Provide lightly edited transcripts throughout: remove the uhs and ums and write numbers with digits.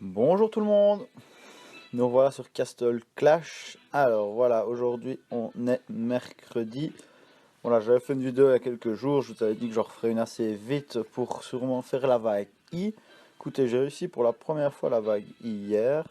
Bonjour tout le monde, nous voilà sur Castle Clash. Alors voilà, aujourd'hui on est mercredi. Voilà, j'avais fait une vidéo il y a quelques jours, je vous avais dit que j'en referais une assez vite pour sûrement faire la vague I. Écoutez, j'ai réussi pour la première fois la vague I hier,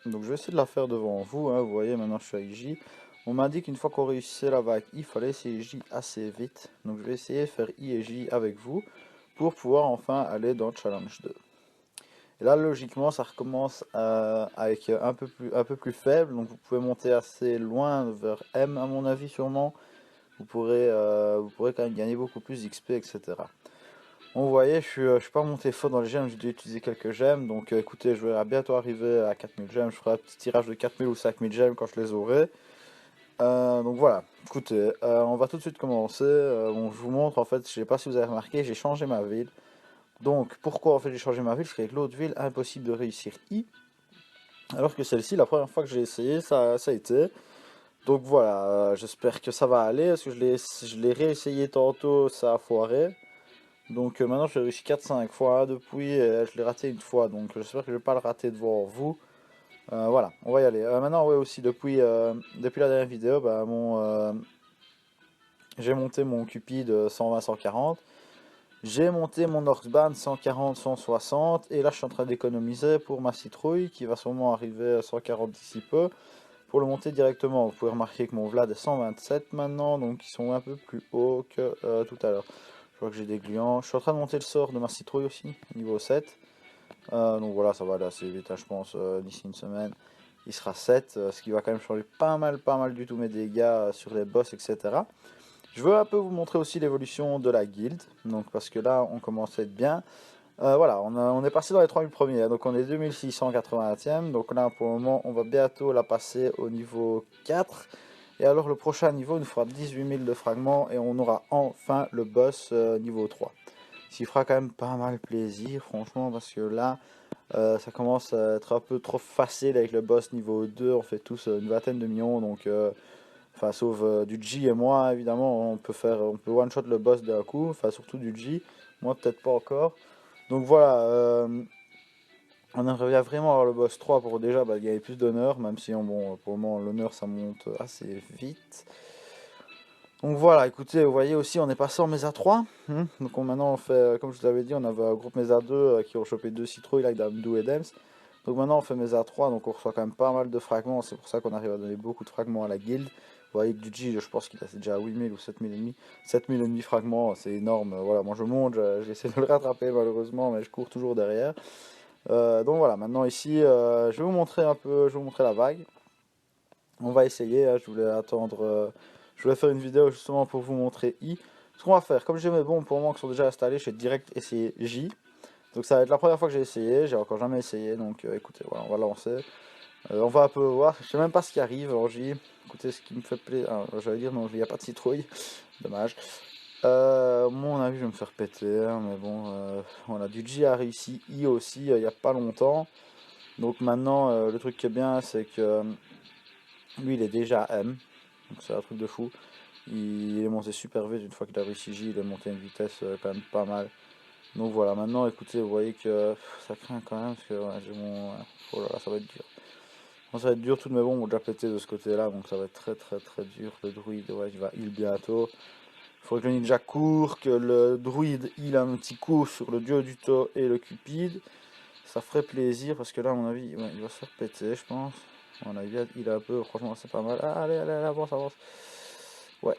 donc je vais essayer de la faire devant vous, hein. Vous voyez, maintenant je suis avec J. On m'a dit qu'une fois qu'on réussissait la vague I, il fallait essayer J assez vite. Donc je vais essayer de faire I et J avec vous pour pouvoir enfin aller dans Challenge 2. Et là, logiquement, ça recommence avec un peu plus faible. Donc, vous pouvez monter assez loin vers M, à mon avis, sûrement. Vous pourrez quand même gagner beaucoup plus d'XP, etc. Bon, vous voyez, je suis pas monté fort dans les gemmes. J'ai dû utiliser quelques gemmes. Donc, écoutez, je vais bientôt arriver à 4000 gemmes. Je ferai un petit tirage de 4000 ou 5000 gemmes quand je les aurai. Donc, voilà. Écoutez, on va tout de suite commencer. Bon, je vous montre, en fait, je sais pas si vous avez remarqué, j'ai changé ma ville. Donc, pourquoi en fait j'ai changé ma ville? Parce qu'avec l'autre ville, impossible de réussir I. Alors que celle-ci, la première fois que j'ai essayé, ça a été. Donc voilà, j'espère que ça va aller. Parce que je l'ai réessayé tantôt, ça a foiré. Donc maintenant j'ai réussi 4-5 fois depuis, je l'ai raté une fois. Donc j'espère que je vais pas le rater devant vous. Voilà, on va y aller. Maintenant, ouais, aussi, depuis la dernière vidéo, bah, j'ai monté mon Cupid 120-140. J'ai monté mon Orcsban 140-160 et là je suis en train d'économiser pour ma citrouille qui va sûrement arriver à 140 d'ici peu pour le monter directement. Vous pouvez remarquer que mon Vlad est 127 maintenant, donc ils sont un peu plus hauts que tout à l'heure. Je vois que j'ai des gluants. Je suis en train de monter le sort de ma citrouille aussi, niveau 7. Donc voilà, ça va aller assez vite, hein, je pense, d'ici une semaine. Il sera 7, ce qui va quand même changer pas mal du tout mes dégâts sur les boss, etc. Je veux un peu vous montrer aussi l'évolution de la guilde, donc parce que là on commence à être bien. Voilà, on est passé dans les 3000 premiers, hein, donc on est 2680e, donc là pour le moment on va bientôt la passer au niveau 4. Et alors le prochain niveau nous fera 18 000 de fragments et on aura enfin le boss niveau 3. Ce qui fera quand même pas mal plaisir franchement parce que là ça commence à être un peu trop facile avec le boss niveau 2, on fait tous une vingtaine de millions donc... Enfin, sauf du G et moi, évidemment, on peut one shot le boss d'un coup. Enfin, surtout du G. Moi, peut-être pas encore. Donc voilà, on aimerait bien vraiment avoir le boss 3 pour déjà gagner plus d'honneur, même si bon, pour le moment l'honneur ça monte assez vite. Donc voilà, écoutez, vous voyez aussi, on est passé en Mesa 3. Donc maintenant on fait, comme je vous l'avais dit, on avait un groupe Mesa 2 qui ont chopé deux citrouilles, là, Damdou et Dems. Donc maintenant on fait Mesa 3, donc on reçoit quand même pas mal de fragments, c'est pour ça qu'on arrive à donner beaucoup de fragments à la guilde. Vous voyez que du G, je pense qu'il a déjà 8000 ou 7000 ennemis. 7000 ennemis fragments, c'est énorme. Voilà, moi je monte, j'essaie de le rattraper malheureusement, mais je cours toujours derrière. Donc voilà, maintenant ici, je vais vous montrer un peu, je vais vous montrer la vague. On va essayer, hein, je voulais attendre, je voulais faire une vidéo justement pour vous montrer I. Ce qu'on va faire, comme j'ai mes bombes pour le moment qui sont déjà installés, je vais direct essayer J. Donc ça va être la première fois que j'ai essayé, j'ai encore jamais essayé, donc écoutez, voilà, on va lancer. On va un peu voir, je sais même pas ce qui arrive en J. Écoutez, ce qui me fait plaisir, j'allais dire non, il n'y a pas de citrouille, dommage. Mon avis, je vais me faire péter, hein, mais bon, voilà, du J a réussi I aussi il n'y a pas longtemps. Donc maintenant, le truc qui est bien, c'est que lui, il est déjà M, donc c'est un truc de fou. Il est monté super vite une fois qu'il a réussi J, il est monté à une vitesse quand même pas mal. Donc voilà, maintenant écoutez, vous voyez que ça craint quand même parce que ouais, j'ai mon... Oh là là, ça va être dur. Bon, ça va être dur, toutes mes bombes ont déjà pété de ce côté-là, donc ça va être très dur. Le druide, ouais, il va heal bientôt. Il faudrait que le ninja court, que le druide il a un petit coup sur le dieu du taux et le cupide. Ça ferait plaisir parce que là, à mon avis, ouais, il va se faire péter, je pense. Voilà, il a un peu, franchement, c'est pas mal. Ah, allez, avance, avance. Ouais,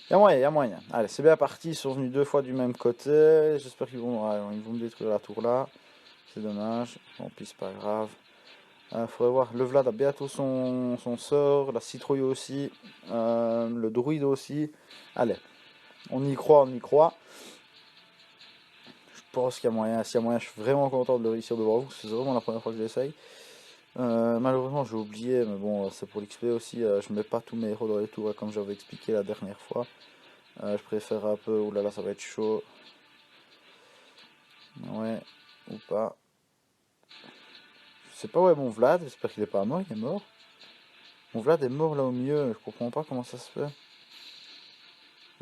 il y a moyen, il y a moyen. Allez, c'est bien parti, ils sont venus deux fois du même côté. J'espère qu'ils vont, ouais, ils vont me détruire la tour là. C'est dommage. Bon, puis c'est pas grave. Faudrait voir, le Vlad a bientôt son sort, la citrouille aussi, le druide aussi. Allez, on y croit, on y croit. Je pense qu'il y a moyen, s'il y a moyen, je suis vraiment content de le réussir devant vous, parce que c'est vraiment la première fois que j'essaye. Malheureusement, j'ai oublié, mais bon, c'est pour l'XP aussi. Je mets pas tous mes héros dans les tours, comme j'avais expliqué la dernière fois. Je préfère un peu. Oulala, ça va être chaud. Ouais, ou pas. Je sais pas où est mon Vlad, j'espère qu'il est pas mort, il est mort. Mon Vlad est mort là au milieu, je comprends pas comment ça se fait.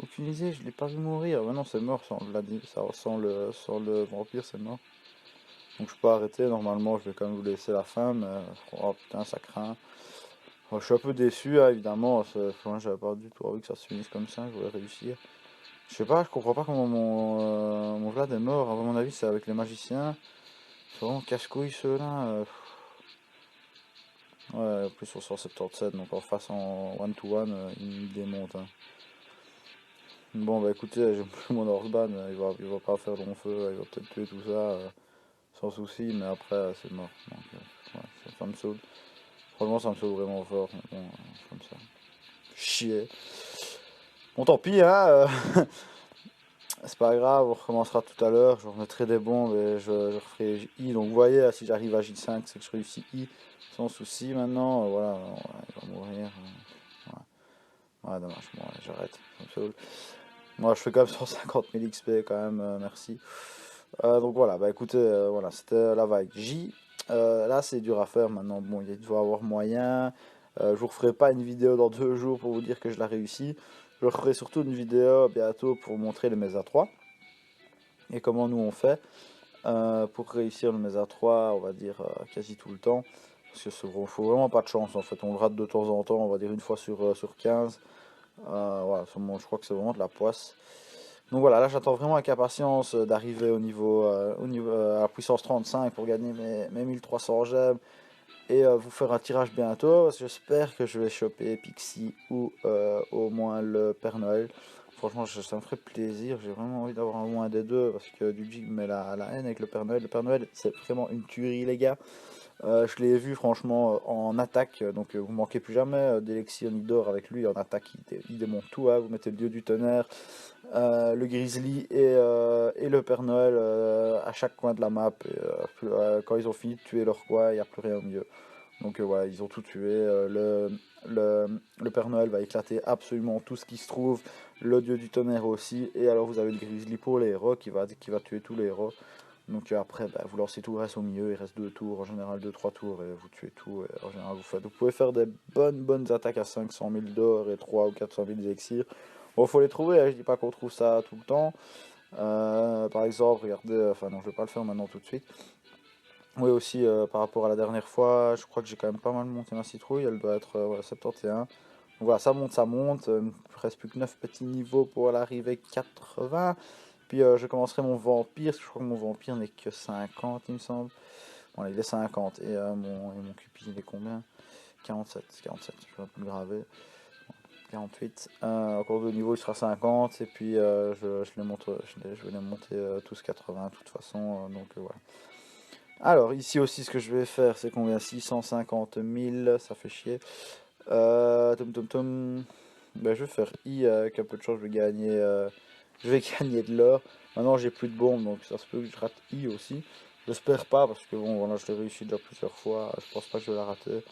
Aucune idée, je l'ai pas vu mourir. Mais non, c'est mort sans Vlad, sans le vampire, c'est mort. Donc je peux arrêter, normalement je vais quand même vous laisser la fin, mais oh putain ça craint. Bon, je suis un peu déçu hein, évidemment, enfin, j'avais pas du tout envie que ça se finisse comme ça, je voulais réussir. Je sais pas, je comprends pas comment mon Vlad est mort, à mon avis c'est avec les magiciens. C'est vraiment casse-couille ceux-là. Ouais, en plus on sort 77, donc en face en one-to-one, il me démonte. Hein. Bon bah écoutez, j'ai plus mon Horseban, il va pas faire long feu, il va peut-être tuer tout ça sans souci, mais après c'est mort. Donc ouais, ça me saoule. Franchement ça me saoule vraiment fort, mais bon, comme ça. Chier. Bon tant pis hein, c'est pas grave, on recommencera tout à l'heure, je remettrai des bombes et je referai I. Donc vous voyez, si j'arrive à J5, c'est que je réussis I sans souci maintenant, voilà, il va mourir. Ouais, dommage, bon, ouais, j'arrête, ça me saoule. Moi je fais quand même 150 000 XP quand même, merci. Donc voilà, bah écoutez, voilà, c'était la vague J. Là c'est dur à faire maintenant, bon il doit y avoir moyen. Je vous referai pas une vidéo dans 2 jours pour vous dire que je l'ai réussi. Je referai surtout une vidéo bientôt pour vous montrer le Mesa 3 et comment nous on fait pour réussir le Mesa 3, on va dire quasi tout le temps. Parce que faut vraiment pas de chance en fait, on le rate de temps en temps, on va dire une fois sur 15. Voilà, je crois que c'est vraiment de la poisse. Donc voilà, là j'attends vraiment avec impatience d'arriver à la puissance 35 pour gagner mes 1300 gemmes et vous faire un tirage bientôt. J'espère que je vais choper Pixie ou au moins le Père Noël. Franchement, ça me ferait plaisir. J'ai vraiment envie d'avoir au moins des deux parce que Luigi me met la haine avec le Père Noël. Le Père Noël, c'est vraiment une tuerie, les gars. Je l'ai vu franchement en attaque, donc vous manquez plus jamais d'Elixir ni d'or avec lui en attaque, il démonte tout, hein. Vous mettez le dieu du tonnerre, le grizzly et le Père Noël à chaque coin de la map, et, quand ils ont fini de tuer leur coin, il n'y a plus rien au milieu. Donc voilà, ils ont tout tué, le Père Noël va éclater absolument tout ce qui se trouve, le dieu du tonnerre aussi, et alors vous avez le grizzly pour les héros qui va tuer tous les héros. Donc après, bah, vous lancez tout le reste au milieu, il reste 2 tours, en général 2-3 tours, et vous tuez tout, et en général vous pouvez faire des bonnes attaques à 500 000 d'or et 3 ou 400 000 d'élixir. Bon, faut les trouver, hein, je dis pas qu'on trouve ça tout le temps. Par exemple, regardez, enfin non, je vais pas le faire maintenant tout de suite. Oui, aussi, par rapport à la dernière fois, je crois que j'ai quand même pas mal monté ma citrouille, elle doit être voilà, 71. Donc voilà, ça monte, il me reste plus que 9 petits niveaux pour l'arrivée 80. Puis je commencerai mon vampire, parce que je crois que mon vampire n'est que 50 il me semble. Voilà, il est 50, et mon cupid il est combien? 47, je vais un peu le graver. 48, encore 2 niveaux il sera 50, et puis je vais les monter tous 80 de toute façon, donc voilà. Alors ici aussi ce que je vais faire c'est combien? 650 000, ça fait chier. Ben, je vais faire I avec un peu de chance, je vais gagner de l'or. Maintenant j'ai plus de bombes donc ça se peut que je rate I aussi. J'espère pas parce que bon voilà je l'ai réussi déjà plusieurs fois, je pense pas que je vais la rater.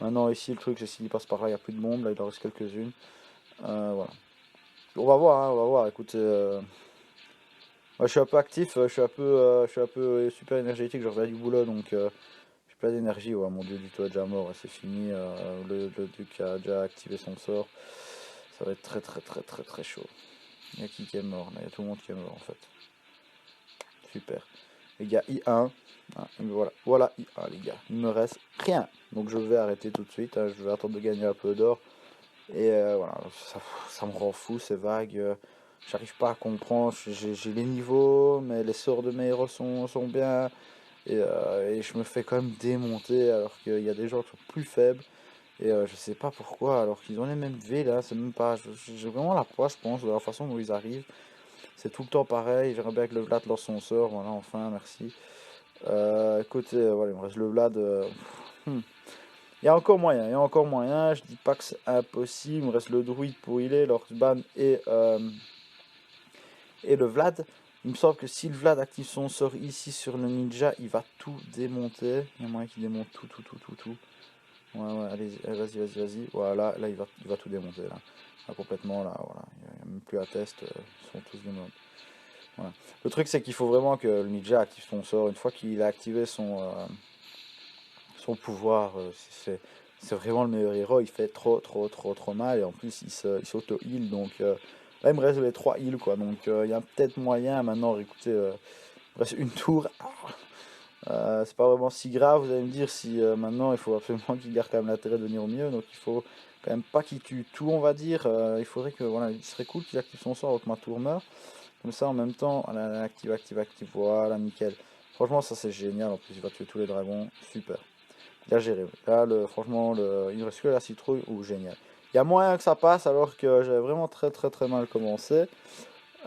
Maintenant ici le truc c'est s'il passe par là il n'y a plus de bombes, là il en reste quelques-unes. Voilà. On va voir, hein, on va voir, écoutez. Ouais, je suis un peu actif, je suis un peu super énergétique, je reviens du boulot donc j'ai plein d'énergie. Ouais, mon dieu du tout est déjà mort, c'est fini. Le duc a déjà activé son sort. Ça va être très chaud. Il y a qui est mort là? Il y a tout le monde qui est mort en fait. Super. Les gars, I1. Ah, voilà I1 les gars. Il me reste rien. Donc je vais arrêter tout de suite. Hein. Je vais attendre de gagner un peu d'or. Et voilà, ça me rend fou ces vagues. J'arrive pas à comprendre. J'ai les niveaux, mais les sorts de mes héros sont bien. Et je me fais quand même démonter alors qu'il y a des gens qui sont plus faibles. Et je sais pas pourquoi, alors qu'ils ont les mêmes V là, c'est même pas. J'ai vraiment la poisse, je pense, de la façon dont ils arrivent. C'est tout le temps pareil. J'aimerais bien que le Vlad lance son sort. Voilà, enfin, merci. Écoutez, voilà, il me reste le Vlad. Hmm. Il y a encore moyen, il y a encore moyen. Je dis pas que c'est impossible. Il me reste le druide pour healer, l'Orcsban et le Vlad. Il me semble que si le Vlad active son sort ici sur le ninja, il va tout démonter. Il y a moyen qu'il démonte tout. Ouais, allez, vas-y. Voilà, là, il va tout démonter, là. Là, complètement, là, voilà. Il n'y a même plus à test, ils sont tous démontés. Voilà. Le truc, c'est qu'il faut vraiment que le ninja active son sort. Une fois qu'il a activé son pouvoir, c'est vraiment le meilleur héros. Il fait trop mal, et en plus, il s'auto-heal, donc... là, il me reste les 3 heals, quoi. Donc, il y a peut-être moyen, maintenant, écoutez, il me reste une tour. C'est pas vraiment si grave, vous allez me dire, si maintenant il faut absolument qu'il garde quand même l'intérêt de devenir au milieu, donc il faut quand même pas qu'il tue tout, on va dire. Il faudrait que, voilà, il serait cool qu'il active son sort avec ma tour meurt. Comme ça, en même temps, voilà, active, active, active, voilà, nickel. Franchement, ça c'est génial, en plus il va tuer tous les dragons, super. Bien géré, là, franchement, il ne reste que la citrouille, ou génial. Il y a moyen que ça passe alors que j'avais vraiment très très très mal commencé.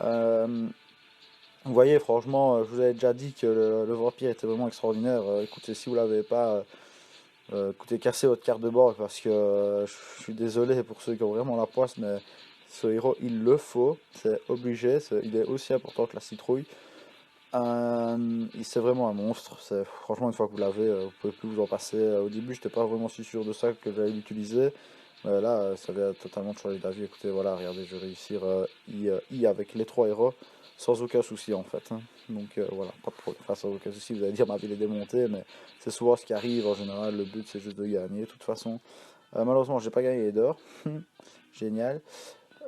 Euh, Vous voyez, franchement, je vous avais déjà dit que le vampire était vraiment extraordinaire. Écoutez, si vous l'avez pas, écoutez, cassez votre carte de bord parce que je suis désolé pour ceux qui ont vraiment la poisse, mais ce héros, il le faut, c'est obligé, il est aussi important que la citrouille. C'est vraiment un monstre. Franchement, une fois que vous l'avez, vous pouvez plus vous en passer. Au début, j'étais pas vraiment si sûr de ça que j'allais l'utiliser. Là, ça vient totalement de changer d'avis. Écoutez, voilà, regardez, je vais réussir I avec les 3 héros sans aucun souci en fait, hein. Donc voilà, pas de problème. Enfin, sans aucun souci, vous allez dire ma ville est démontée, mais c'est souvent ce qui arrive en général. Le but, c'est juste de gagner. De toute façon, malheureusement, j'ai pas gagné les d'or. Génial.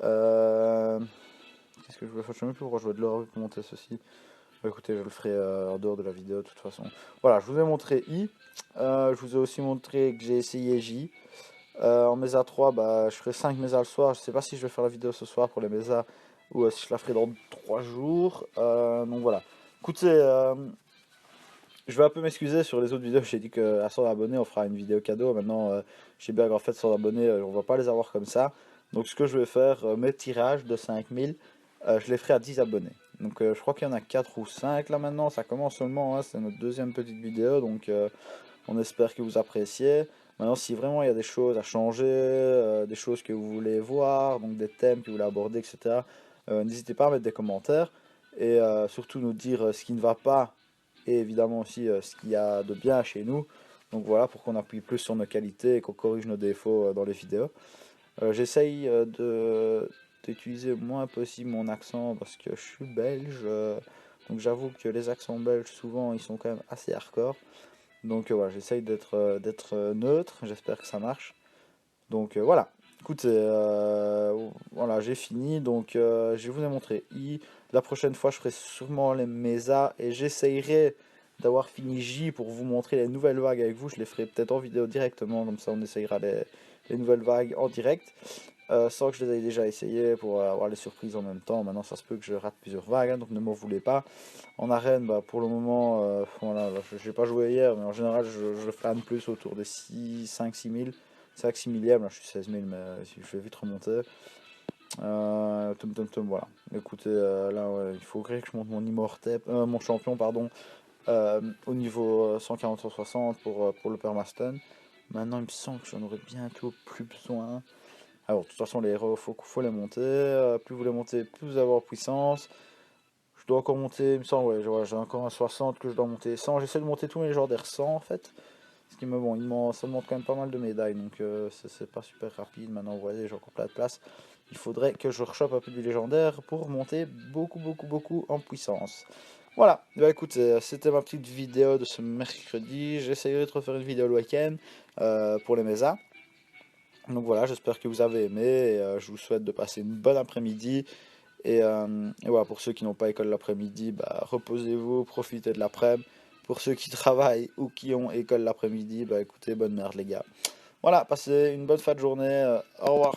Euh, Qu'est-ce que je voulais faire? Je sais même plus pourquoi je veux de l'or pour monter ceci. Bah, écoutez, je le ferai en dehors de la vidéo de toute façon. Voilà, je vous ai montré I. Je vous ai aussi montré que j'ai essayé J. En Mesa 3, bah, je ferai 5 Mesa le soir. Je sais pas si je vais faire la vidéo ce soir pour les Mesa ou si je la ferai dans 3 jours. Donc voilà. Écoutez, je vais un peu m'excuser sur les autres vidéos. J'ai dit qu'à 100 abonnés, on fera une vidéo cadeau. Maintenant, j'ai bien qu'en fait 100 abonnés, on va pas les avoir comme ça. Donc ce que je vais faire, mes tirages de 5000, je les ferai à 10 abonnés. Donc je crois qu'il y en a 4 ou 5 là maintenant. Ça commence seulement, hein, c'est notre deuxième petite vidéo. Donc on espère que vous appréciez. Maintenant, si vraiment il y a des choses à changer, des choses que vous voulez voir, donc des thèmes que vous voulez aborder, etc., n'hésitez pas à mettre des commentaires et surtout nous dire ce qui ne va pas et évidemment aussi ce qu'il y a de bien chez nous. Donc voilà, pour qu'on appuie plus sur nos qualités et qu'on corrige nos défauts dans les vidéos. J'essaye d'utiliser le moins possible mon accent parce que je suis belge. Donc j'avoue que les accents belges, souvent, ils sont quand même assez hardcore. Donc voilà, j'essaye d'être neutre, j'espère que ça marche. Donc voilà, écoutez, voilà, j'ai fini. Donc je vous ai montré I. La prochaine fois, je ferai sûrement les Mesa et j'essayerai d'avoir fini J pour vous montrer les nouvelles vagues avec vous. Je les ferai peut-être en vidéo directement, comme ça on essayera les nouvelles vagues en direct. Sans que je les aie déjà essayé pour avoir les surprises en même temps. Maintenant, ça se peut que je rate plusieurs vagues, hein, donc ne m'en voulez pas. En arène, bah, pour le moment, voilà, je n'ai pas joué hier, mais en général, je flâne plus autour des 5-6 000. 5-6 millième, là je suis 16 000, mais je vais vite remonter. Voilà. Écoutez, là, ouais, il faudrait que je monte mon immortel, mon champion, pardon, au niveau 140-160 pour le permaston. Maintenant, il me semble que j'en aurais bientôt plus besoin. Alors, de toute façon, les héros, faut les monter. Plus vous les montez, plus vous avez en puissance. Je dois encore monter, il me semble, ouais, j'ai encore un 60 que je dois monter 100. J'essaie de monter tous mes légendaires 100 en fait. Ce qui me, bon, ça me montre quand même pas mal de médailles, donc c'est pas super rapide. Maintenant, vous voyez, j'ai encore plein de place. Il faudrait que je rechoppe un peu du légendaire pour monter beaucoup en puissance. Voilà, bah écoutez, c'était ma petite vidéo de ce mercredi. J'essayerai de refaire une vidéo le week-end pour les mesas. Donc voilà, j'espère que vous avez aimé et je vous souhaite de passer une bonne après-midi. Et voilà, pour ceux qui n'ont pas école l'après-midi, bah, reposez-vous, profitez de l'après-midi. Pour ceux qui travaillent ou qui ont école l'après-midi, bah écoutez, bonne merde les gars. Voilà, passez une bonne fin de journée. Au revoir.